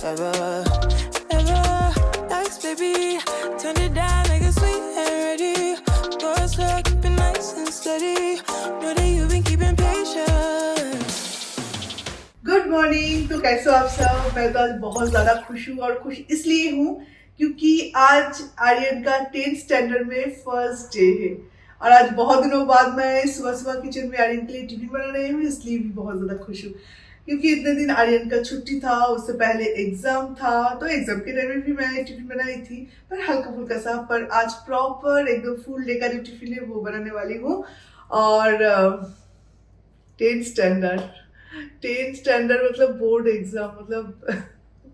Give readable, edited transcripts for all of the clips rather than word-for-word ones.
ever, ever. Thanks, baby. Turn it down, make it sweet and ready. Go slow, keep it nice and steady. Know that you've been keeping patience. Good morning. तो कैसे हो आप सब? मैं तो आज बहुत ज़्यादा खुश हूँ और खुश इसलिए हूँ क्योंकि आज आर्यन का 10th स्टैंडर्ड में फर्स्ट डे है और आज बहुत दिनों बाद मैं सुबह सुबह किचन में आर्यन के लिए टिफिन बना रही हूँ, इसलिए भी बहुत ज़्यादा खुश हूँ क्योंकि इतने दिन आर्यन का छुट्टी था, उससे पहले एग्जाम था, तो एग्जाम के टाइम में भी मैं टिफिन बनाई थी पर हल्का फुल्का सा। पर आज प्रॉपर एकदम फुल डे का जो टिफिन है वो बनाने वाली हूँ। और 10th स्टैंडर्ड मतलब बोर्ड एग्जाम, मतलब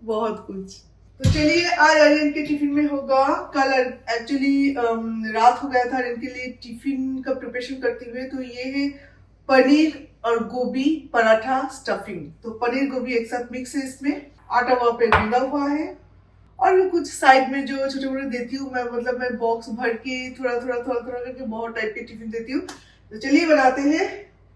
बहुत कुछ। तो चलिए आज आर्यन के टिफिन में होगा, कल एक्चुअली रात हो गया था आर्यन के लिए टिफिन का प्रिपरेशन करते हुए। तो ये है पनीर और गोभी पराठा स्टफिंग। तो पनीर गोभी एक साथ मिक्स है, इसमें आटा वहाँ पे गूंदा हुआ है और मैं कुछ साइड में जो छोटे मोटे देती हूँ मैं, मतलब मैं बॉक्स भर के थोड़ा थोड़ा करके बहुत टाइप के टिफिन देती हूँ। तो चलिए बनाते हैं।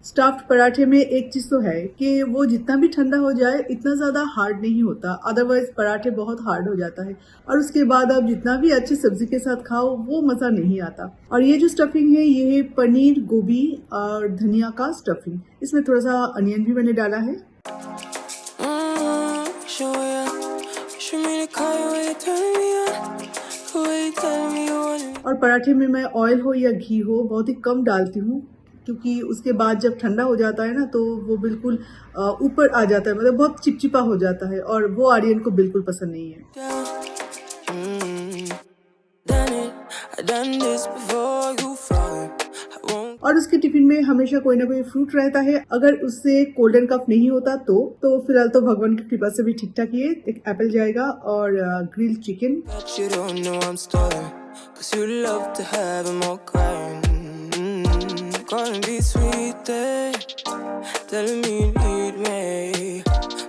स्टफ्ड पराठे में एक चीज तो है कि वो जितना भी ठंडा हो जाए इतना ज्यादा हार्ड नहीं होता, अदरवाइज पराठे बहुत हार्ड हो जाता है और उसके बाद आप जितना भी अच्छी सब्जी के साथ खाओ वो मजा नहीं आता। और ये जो स्टफिंग है ये है पनीर गोभी और धनिया का स्टफिंग। इसमें थोड़ा सा अनियन भी मैंने डाला है। और पराठे में मैं ऑयल हो या घी हो बहुत ही कम डालती हूँ क्योंकि उसके बाद जब ठंडा हो जाता है ना तो वो बिल्कुल ऊपर आ जाता है, मतलब बहुत चिपचिपा हो जाता है और वो आर्यन को बिल्कुल पसंद नहीं है। और उसके टिफिन में हमेशा कोई ना कोई फ्रूट रहता है। अगर उससे गोल्डन कफ नहीं होता तो फिलहाल तो भगवान की कृपा से भी ठीक ठाक ही है। एक एप्पल जाएगा और grilled chicken. Gonna be sweet there, telling me you need me,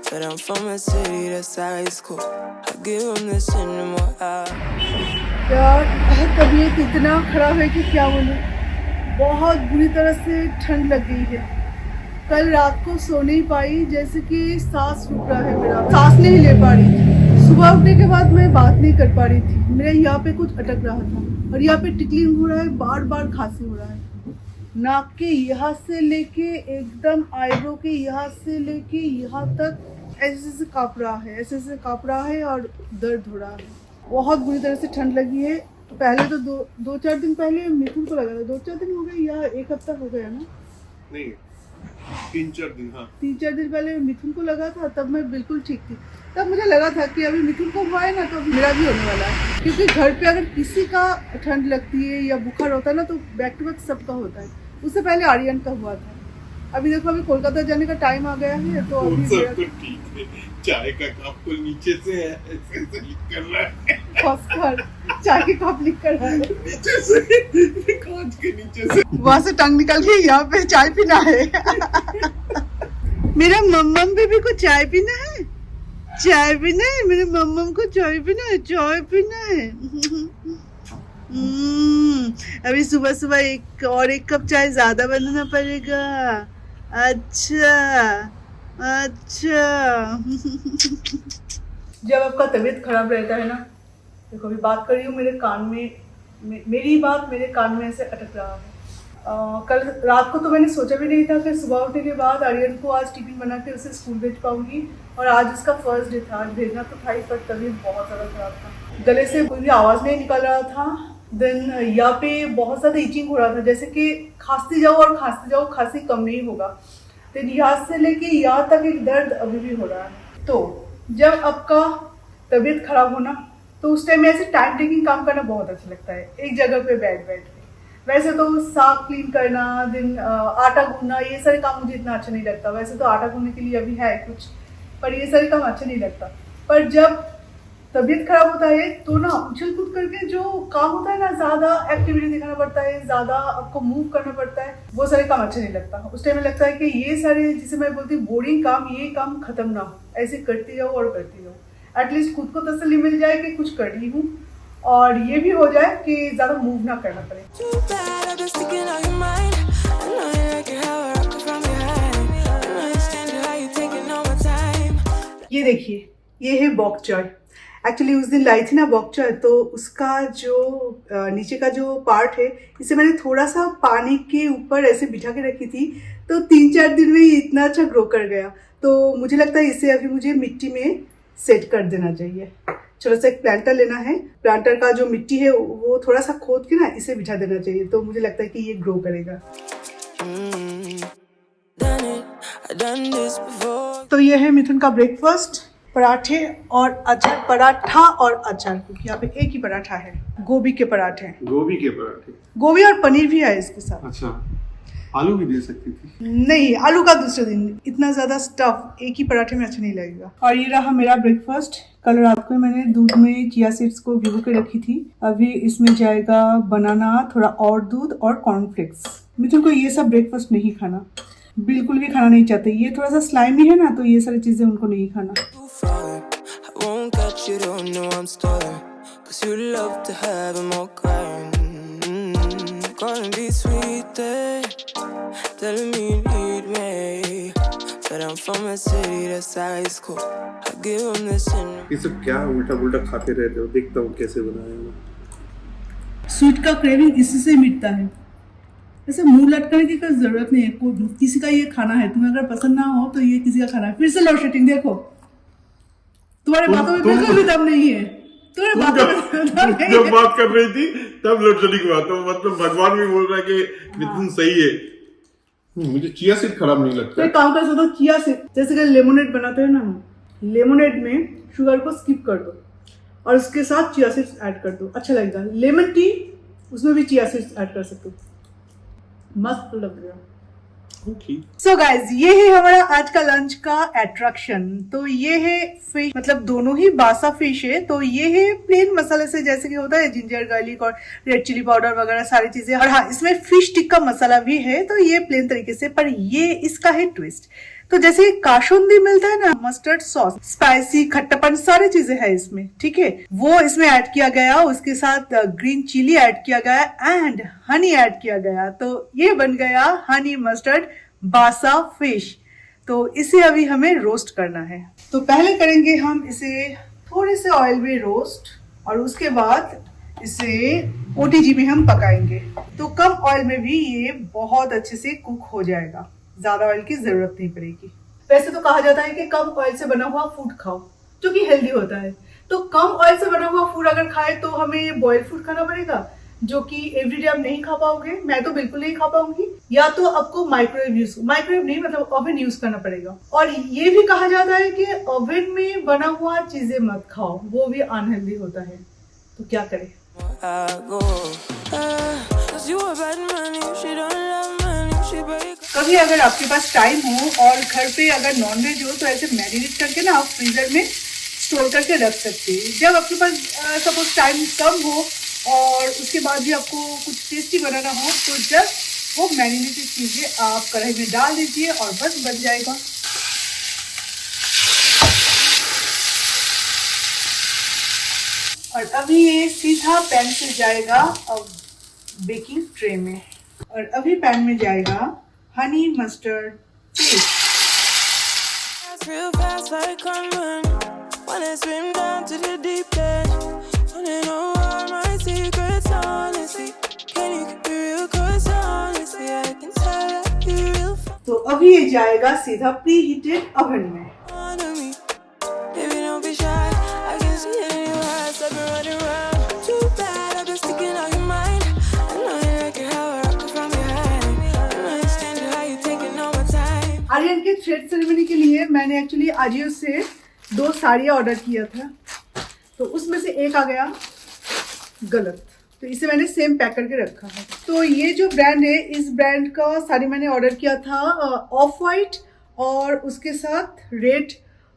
but I'm from a city that's high school. I'll give them this anymore. यार तबीयत इतना खराब है कि क्या बोलूं, बहुत बुरी तरह से ठंड लग गई है। कल रात को सो नहीं पाई, जैसे कि सांस रुक रहा है, मेरा सांस नहीं ले पा रही थी। सुबह उठने के बाद मैं बात नहीं कर पा रही थी, मेरे यहाँ पे कुछ अटक रहा था और यहाँ पे टिकलिंग हो रहा है, बार बार खांसी हो रहा है। नाक के यहाँ से लेके एकदम आईब्रो के यहाँ से लेके यहाँ तक ऐसे काँप रहा है, ऐसे काँप रहा है और दर्द हो रहा है। बहुत बुरी तरह से ठंड लगी है। पहले तो दो चार दिन पहले मिथुन को लगा था, 2-4 दिन हो गए या एक हफ्ता हो गया ना? नहीं 3-4 दिन। हाँ 3-4 दिन पहले मिथुन को लगा था, तब मैं बिल्कुल ठीक थी। तब मुझे लगा था कि अभी मिथुन को हुआ है ना तो मेरा भी होने वाला है, क्योंकि घर पे अगर किसी का ठंड लगती है या बुखार होता है ना तो बैक टू बैक सबका होता है। उससे पहले आर्यन का हुआ था। अभी देखो अभी कोलकाता जाने का टाइम आ गया है तो अभी सब तो ठीक है। चाय का कप तो नीचे से है, ऐसे लीक कर रहा है। चाय के कप लीक कर रहा है नीचे से, कांच के नीचे से। वहाँ से टंग निकल के यहाँ पे चाय पीना है। मेरा मम्मम बेबी को चाय पीना है, चाय पीना है, मेरे मम्मम को चाय पीना है, चाय पीना है। अभी सुबह सुबह एक कप चाय ज्यादा बनाना पड़ेगा। अच्छा जब आपका तबीयत खराब रहता है ना, देखो अभी बात कर रही हूँ, मेरे कान में मेरी बात मेरे कान में ऐसे अटक रहा है। कल रात को तो मैंने सोचा भी नहीं था कि सुबह उठने के बाद आर्यन को आज टिफिन बना के उसे स्कूल भेज पाऊंगी और आज उसका फर्स्ट डे था। आज भेजना तो था ही पर तबीयत बहुत ज़्यादा खराब था, गले से कोई भी आवाज़ नहीं निकल रहा था। देन यहाँ पे बहुत ज़्यादा इचिंग हो रहा था, जैसे कि खांसते जाओ खांसी कम नहीं होगा। देन यहाँ से लेके यहाँ तक एक दर्द अभी भी हो रहा है। तो जब आपका तबीयत खराब होना तो उस टाइम में ऐसे टाइम टेकिंग काम करना बहुत अच्छा लगता है, एक जगह पे बैठ के। वैसे तो साग क्लीन करना, दिन आटा गूंदना, ये सारे काम मुझे इतना अच्छा नहीं लगता। वैसे तो आटा गूंदने के लिए अभी है कुछ, पर ये सारे काम अच्छे नहीं लगता। पर जब तबीयत खराब होता है तो ना उछल कूद करके जो काम होता है ना, ज्यादा एक्टिविटी दिखाना पड़ता है, ज्यादा आपको मूव करना पड़ता है, वो सारे काम अच्छे नहीं लगता। उस टाइम में लगता है कि ये सारे जिसे मैं बोलती हूँ बोरिंग काम, ये काम खत्म ना हो, ऐसे करती जाओ और करती जाओ। एटलीस्ट खुद को तसल्ली मिल जाए कि कुछ कर रही हूँ और ये भी हो जाए कि ज्यादा मूव ना करना पड़े। ये देखिए ये है बॉक चॉय। एक्चुअली उस दिन लाई थी ना बॉक चॉय, तो उसका जो नीचे का जो पार्ट है इसे मैंने थोड़ा सा पानी के ऊपर ऐसे बिठा के रखी थी, तो 3-4 दिन में ही इतना अच्छा ग्रो कर गया। तो मुझे लगता है इसे अभी मुझे मिट्टी में सेट कर देना चाहिए। छोटा सा एक प्लांटर लेना है, प्लांटर का जो मिट्टी है वो थोड़ा सा खोद के ना इसे बिठा देना चाहिए, तो मुझे लगता है कि ये ग्रो करेगा। तो ये है मिथुन का ब्रेकफास्ट, पराठे और अचार, पराठा और अचार, क्योंकि यहाँ पे एक ही पराठा है, गोभी के पराठे। गोभी के पराठे, गोभी और पनीर भी है इसके साथ। अच्छा, आलू भी दे सकती थी। नहीं, आलू का दूसरे दिन, इतना ज्यादा स्टफ एक ही पराठे में अच्छा नहीं लगेगा। और ये रहा मेरा ब्रेकफास्ट। कल रात को मैंने दूध में चिया सीड्स को भिगो के रखी थी। अभी इसमें जाएगा बनाना, थोड़ा और दूध और कॉर्नफ्लेक्स। मिथुन को ये सब ब्रेकफास्ट नहीं खाना, बिल्कुल भी खाना नहीं चाहते। ये थोड़ा सा स्लाइमी है ना, तो ये सारी चीजें उनको नहीं खाना। Telling me you need me, but I'm from a city that's high school. I give them this in. ये सब क्या उल्टा पुल्टा खाते रहते हो, देखता हूँ कैसे बनाए हो। स्वीट का क्रेविंग इसी से मिटता है। ऐसे मुंह लटकाने की कोई जरूरत नहीं है। किसी का ये खाना है, तुम्हें अगर पसंद ना हो तो ये किसी का खाना है। फिर से लोड शेडिंग, देखो तुम्हारे बातों में बिल्कुल भी दम नहीं है। तुम्हारे बातों में दम नहीं है। जब बात कर रही थी तब लोड शेडिंग हुआ, तो मतलब भगवान भी बोल रहा है कि मिथुन सही है। मुझे चिया सीड खराब नहीं लगता। तो एक काम कर सकते हो, चिया सीड, जैसे कि लेमोनेड बनाते हैं ना, लेमोनेड में शुगर को स्किप कर दो और उसके साथ चिया सीड्स ऐड कर दो, अच्छा लगेगा। लेमन टी, उसमें भी चिया सीड्स ऐड कर सकते हो, मस्त लगेगा। सो गाइज, ये है हमारा आज का लंच का अट्रैक्शन। तो ये है फिश, मतलब दोनों ही बासा फिश है। तो ये है प्लेन मसाले से, जैसे कि होता है जिंजर गार्लिक और रेड चिली पाउडर वगैरह सारी चीजें। और हाँ, इसमें फिश टिक्का मसाला भी है, तो ये प्लेन तरीके से। पर ये इसका है ट्विस्ट। तो जैसे काशुंदी मिलता है ना, मस्टर्ड सॉस, स्पाइसी, खट्टापन, सारी चीजें है इसमें, ठीक है, वो इसमें ऐड किया गया। उसके साथ ग्रीन चिली ऐड किया गया एंड हनी ऐड किया गया। तो ये बन गया हनी मस्टर्ड बासा फिश। तो इसे अभी हमें रोस्ट करना है। तो पहले करेंगे हम इसे थोड़े से ऑयल में रोस्ट, और उसके बाद इसे ओटीजी में हम पकाएंगे। तो कम ऑयल में भी ये बहुत अच्छे से कुक हो जाएगा, ज्यादा ऑयल की जरूरत नहीं पड़ेगी। वैसे तो कहा जाता है कि कम ऑयल से बना हुआ फूड खाओ, जो कि हेल्दी होता है। तो कम ऑयल से बना हुआ फूड अगर खाए तो हमें बॉइल्ड फूड खाना पड़ेगा, जो कि एवरीडे आप नहीं खा पाओगे। मैं तो बिल्कुल नहीं खा पाऊंगी। या तो आपको माइक्रोवेव नहीं, मतलब ओवन यूज करना पड़ेगा। और ये भी कहा जाता है कि ओवन में बना हुआ चीजें मत खाओ, वो भी अनहेल्दी होता है। तो क्या करें? कभी अगर आपके पास टाइम हो और घर पे अगर नॉनवेज हो, तो ऐसे मैरिनेट करके ना आप फ्रीजर में स्टोर करके रख सकते हैं। जब आपके पास सपोज टाइम कम हो और उसके बाद भी आपको कुछ टेस्टी बनाना हो, तो जस्ट वो मैरिनेटेड चीजें आप कढ़ाई में डाल दीजिए और बस बन जाएगा। और अभी ये सीधा पैन से जाएगा अब बेकिंग ट्रे में, और अभी पैन में जाएगा हनी मस्टर्ड पेस्ट। तो अभी ये जाएगा सीधा प्री हीटेड ओवन में। आर्यन के थ्रेड सेरेमनी के लिए मैंने एक्चुअली आजियो से 2 साड़ियाँ ऑर्डर किया था, तो उसमें से एक आ गया गलत, तो इसे मैंने सेम पैक करके रखा है। तो ये जो ब्रांड है, इस ब्रांड का साड़ी मैंने ऑर्डर किया था ऑफ वाइट और उसके साथ रेड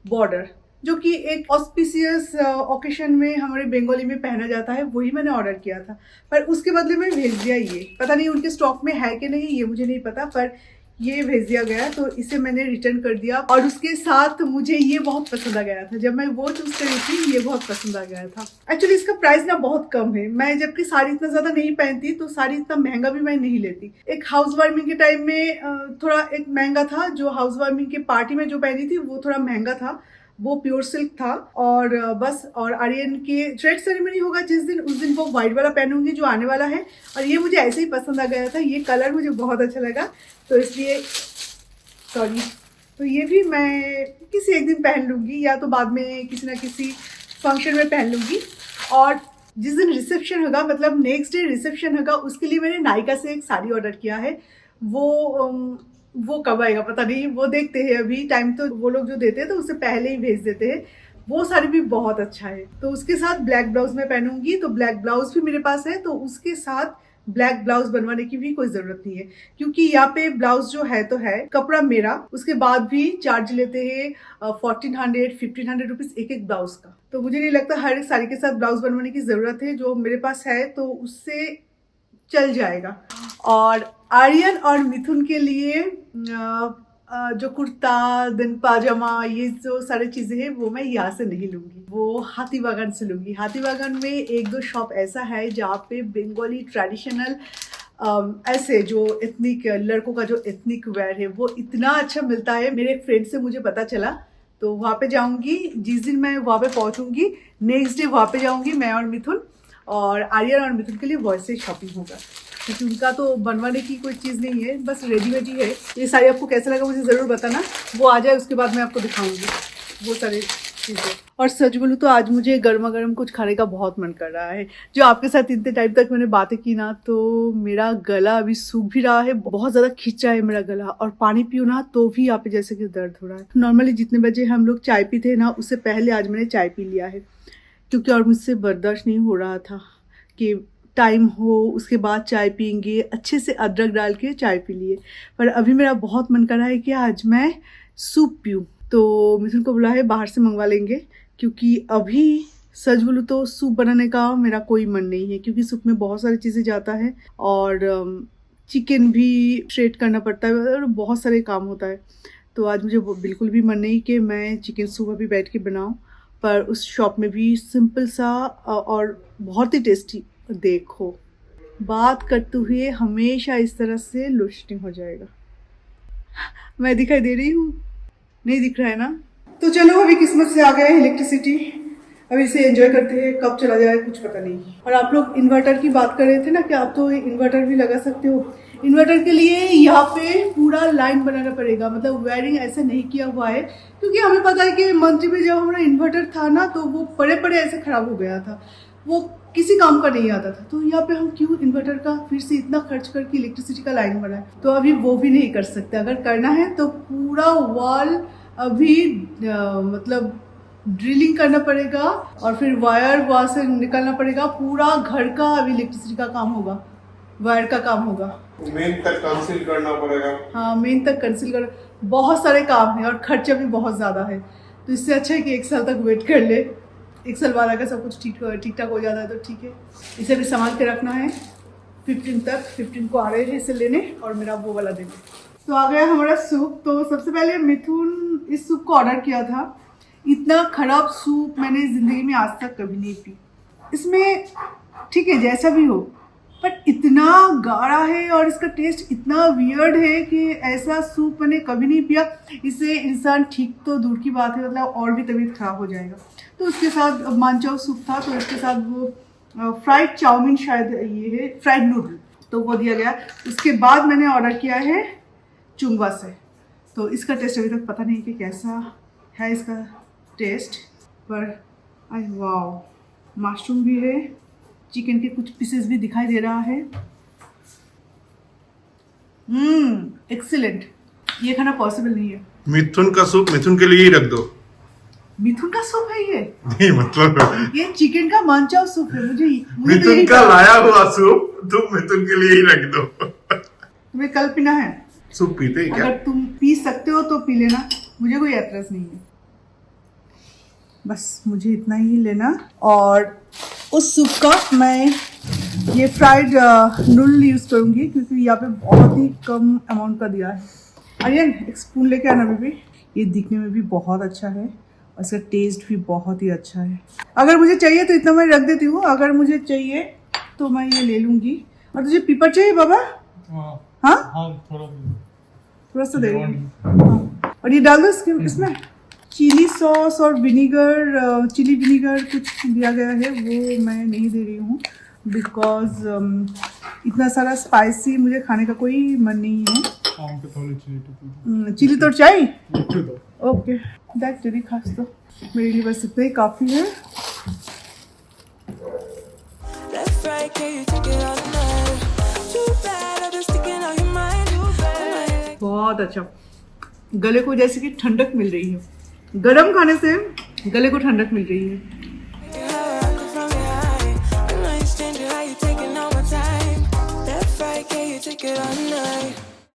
बॉर्डर, जो कि एक ऑस्पिशियस ओकेशन में हमारे बंगाली में पहना जाता है, वही मैंने ऑर्डर किया था। पर उसके बदले में भेज दिया ये, पता नहीं उनके स्टॉक में है कि नहीं, ये मुझे नहीं पता, पर ये भेज दिया गया। तो इसे मैंने रिटर्न कर दिया। और उसके साथ मुझे ये बहुत पसंद आ गया था, जब मैं वो चूज करी थी, ये बहुत पसंद आ गया था। एक्चुअली इसका प्राइस ना बहुत कम है। मैं जबकि साड़ी इतना ज्यादा नहीं पहनती, तो साड़ी इतना महंगा भी मैं नहीं लेती। एक हाउस वार्मिंग के टाइम में थोड़ा एक महंगा था, जो हाउस वार्मिंग के पार्टी में जो पहनी थी वो थोड़ा महंगा था, वो प्योर सिल्क था। और बस, और आर्यन के थ्रेड सेरेमनी होगा जिस दिन, उस दिन वो वाइट वाला पहनूंगी जो आने वाला है। और ये मुझे ऐसे ही पसंद आ गया था, ये कलर मुझे बहुत अच्छा लगा, तो इसलिए तो ये भी मैं किसी एक दिन पहन लूँगी, या तो बाद में किसी ना किसी फंक्शन में पहन लूँगी। और जिस दिन रिसेप्शन होगा, मतलब नेक्स्ट डे रिसेप्शन होगा, उसके लिए मैंने नायका से एक साड़ी ऑर्डर किया है। वो कब आएगा पता नहीं, वो देखते हैं अभी। टाइम तो वो लोग जो देते हैं तो उससे पहले ही भेज देते हैं। वो साड़ी भी बहुत अच्छा है, तो उसके साथ ब्लैक ब्लाउज में पहनूंगी। तो ब्लैक ब्लाउज भी मेरे पास है, तो उसके साथ ब्लैक ब्लाउज बनवाने की भी कोई जरूरत नहीं है, क्योंकि यहाँ पे ब्लाउज जो है तो है, कपड़ा मेरा, उसके बाद भी चार्ज लेते हैं 1400-1500 रुपीज एक एक ब्लाउज का। तो मुझे नहीं लगता हर एक साड़ी के साथ ब्लाउज बनवाने की जरूरत है, जो मेरे पास है तो उससे चल जाएगा। और आर्यन और मिथुन के लिए जो कुर्ता, दिन पाजामा, ये जो सारी चीजें हैं वो मैं यहाँ से नहीं लूंगी, वो हाथीबागान से लूंगी। हाथीबागान में एक दो शॉप ऐसा है जहाँ पे बंगाली ट्रेडिशनल ऐसे जो एथनिक लड़कों का जो एथनिक वेयर है वो इतना अच्छा मिलता है। मेरे एक फ्रेंड से मुझे पता चला, तो वहाँ पे जाऊंगी। जिस दिन मैं वहाँ पे पहुँचूंगी, नेक्स्ट डे वहाँ पे जाऊंगी मैं और मिथुन, और आर्यन और मिथुन के लिए वैसे शॉपिंग होगा, क्योंकि उनका तो बनवाने की कोई चीज़ नहीं है, बस रेडीमेड ही है। ये साड़ी आपको कैसा लगा मुझे ज़रूर बताना, वो आ जाए उसके बाद मैं आपको दिखाऊंगी वो सारी चीज़ें। और सच बोलूँ तो आज मुझे गर्मा गर्म कुछ खाने का बहुत मन कर रहा है। जो आपके साथ इतने टाइम तक मैंने बातें की ना, तो मेरा गला अभी सूख भी रहा है, बहुत ज़्यादा खिंच रहा है मेरा गला, और पानी पियो ना तो भी यहाँ पे जैसे कि दर्द हो रहा है। नॉर्मली जितने बजे हम लोग चाय पीते हैं ना, उससे पहले आज मैंने चाय पी लिया है, क्योंकि और मुझसे बर्दाश्त नहीं हो रहा था कि टाइम हो उसके बाद चाय पियेंगे। अच्छे से अदरक डाल के चाय पी लिए, पर अभी मेरा बहुत मन कर रहा है कि आज मैं सूप पीऊँ। तो मिथुन को बोला है बाहर से मंगवा लेंगे, क्योंकि अभी सच बोलूँ तो सूप बनाने का मेरा कोई मन नहीं है, क्योंकि सूप में बहुत सारी चीज़ें जाता है, और चिकन भी श्रेड करना पड़ता है, और बहुत सारे काम होता है। तो आज मुझे बिल्कुल भी मन नहीं कि मैं चिकन सूप अभी बैठ के बनाऊँ, पर उस शॉप में भी सिंपल सा और बहुत ही टेस्टी। देखो, बात करते हुए हमेशा इस तरह से लोस्टिंग हो जाएगा। मैं दिखाई दे रही हूँ? नहीं दिख रहा है ना? तो चलो, अभी किस्मत से आ गया है इलेक्ट्रिसिटी, अभी इसे एंजॉय करते हैं, कब चला जाए कुछ पता नहीं। और आप लोग इन्वर्टर की बात कर रहे थे ना कि आप तो इन्वर्टर भी लगा सकते हो। इन्वर्टर के लिए यहाँ पे पूरा लाइन बनाना पड़ेगा, मतलब वायरिंग ऐसे नहीं किया हुआ है, क्योंकि हमें पता है कि मंथली में जब हमारा इन्वर्टर था ना, तो वो पड़े पड़े ऐसे खराब हो गया था, वो किसी काम का नहीं आता था। तो यहाँ पे हम क्यों इन्वर्टर का फिर से इतना खर्च करके इलेक्ट्रिसिटी का लाइन बनाए? तो अभी वो भी नहीं कर सकते। अगर करना है तो पूरा वॉल अभी मतलब ड्रिलिंग करना पड़ेगा, और फिर वायर वहाँ से निकालना पड़ेगा। पूरा घर का अभी इलेक्ट्रिसिटी का काम होगा, वायर का काम होगा, मेन तक कंसील करना पड़ेगा। हाँ, मेन तक कंसील कर, बहुत सारे काम है और खर्चा भी बहुत ज़्यादा है। तो इससे अच्छा है कि 1 साल तक वेट कर ले, 1 साल बाद अगर सब कुछ ठीक ठाक हो जाता है तो ठीक है। इसे भी संभाल के रखना है 15 तक। 15 को आ रहे हैं इसे लेने, और मेरा वो वाला देने। तो आ गया हमारा सूप। तो सबसे पहले मिथुन इस सूप को ऑर्डर किया था। इतना खराब सूप मैंने ज़िंदगी में आज तक कभी नहीं पी। इसमें ठीक है जैसा भी हो, बट इतना गाढ़ा है और इसका टेस्ट इतना वियर्ड है कि ऐसा सूप मैंने कभी नहीं पिया। इससे इंसान ठीक तो दूर की बात है, मतलब और भी तबीयत खराब हो जाएगा। तो उसके साथ मानचाओ सूप था, तो इसके साथ वो फ्राइड चाउमीन, शायद ये है फ्राइड नूडल, तो वो दिया गया। उसके बाद मैंने ऑर्डर किया है चुंगवा से। तो इसका टेस्ट अभी तक पता नहीं कि कैसा है इसका टेस्ट, पर आई वाओ, मशरूम भी है, चिकन के कुछ पीसेस भी दिखाई दे रहा है। एक्सीलेंट। ये खाना पॉसिबल नहीं है। मिथुन का सूप मिथुन के लिए ही रख दो। मिथुन का सूप है ये? नहीं, मतलब ये चिकन का मानचाओ सूप है। मुझे मिथुन का लाया हुआ सूप तुम मिथुन के लिए ही रख दो। तुम्हें कल पीना है? सूप पीते हैं क्या? अगर तुम पी सकते हो तो पी लेना, मुझे कोई एतराज नहीं है। बस मुझे इतना ही लेना। और उस सूप का मैं ये फ्राइड नूडल यूज़ करूँगी, क्योंकि यहाँ पे बहुत ही कम अमाउंट का दिया है। आर्यन, एक स्पून लेके आना बेबी। ये दिखने में भी बहुत अच्छा है और इसका टेस्ट भी बहुत ही अच्छा है। अगर मुझे चाहिए तो इतना मैं रख देती हूँ, अगर मुझे चाहिए तो मैं ये ले लूँगी। और तुझे पीपर चाहिए बाबा? हाँ, थोड़ा सा दे। और ये डाल दो इसमें। चिली सॉस और विनीगर, चिली विनीगर कुछ दिया गया है, वो मैं नहीं दे रही हूँ बिकॉज इतना सारा स्पाइसी मुझे खाने का कोई मन नहीं है। चिली तो चाहिए, ओके देख जल्दी खास तो मेरे लिए बस इतना ही काफ़ी है। Left, right, can you take it all night? Too bad, I've been sticking on your mind. बहुत अच्छा, गले को जैसे कि ठंडक मिल रही है, गरम खाने से गले को ठंडक मिल रही है। I know you're stranger, how you taking all my time? Left, right, can you take it all night?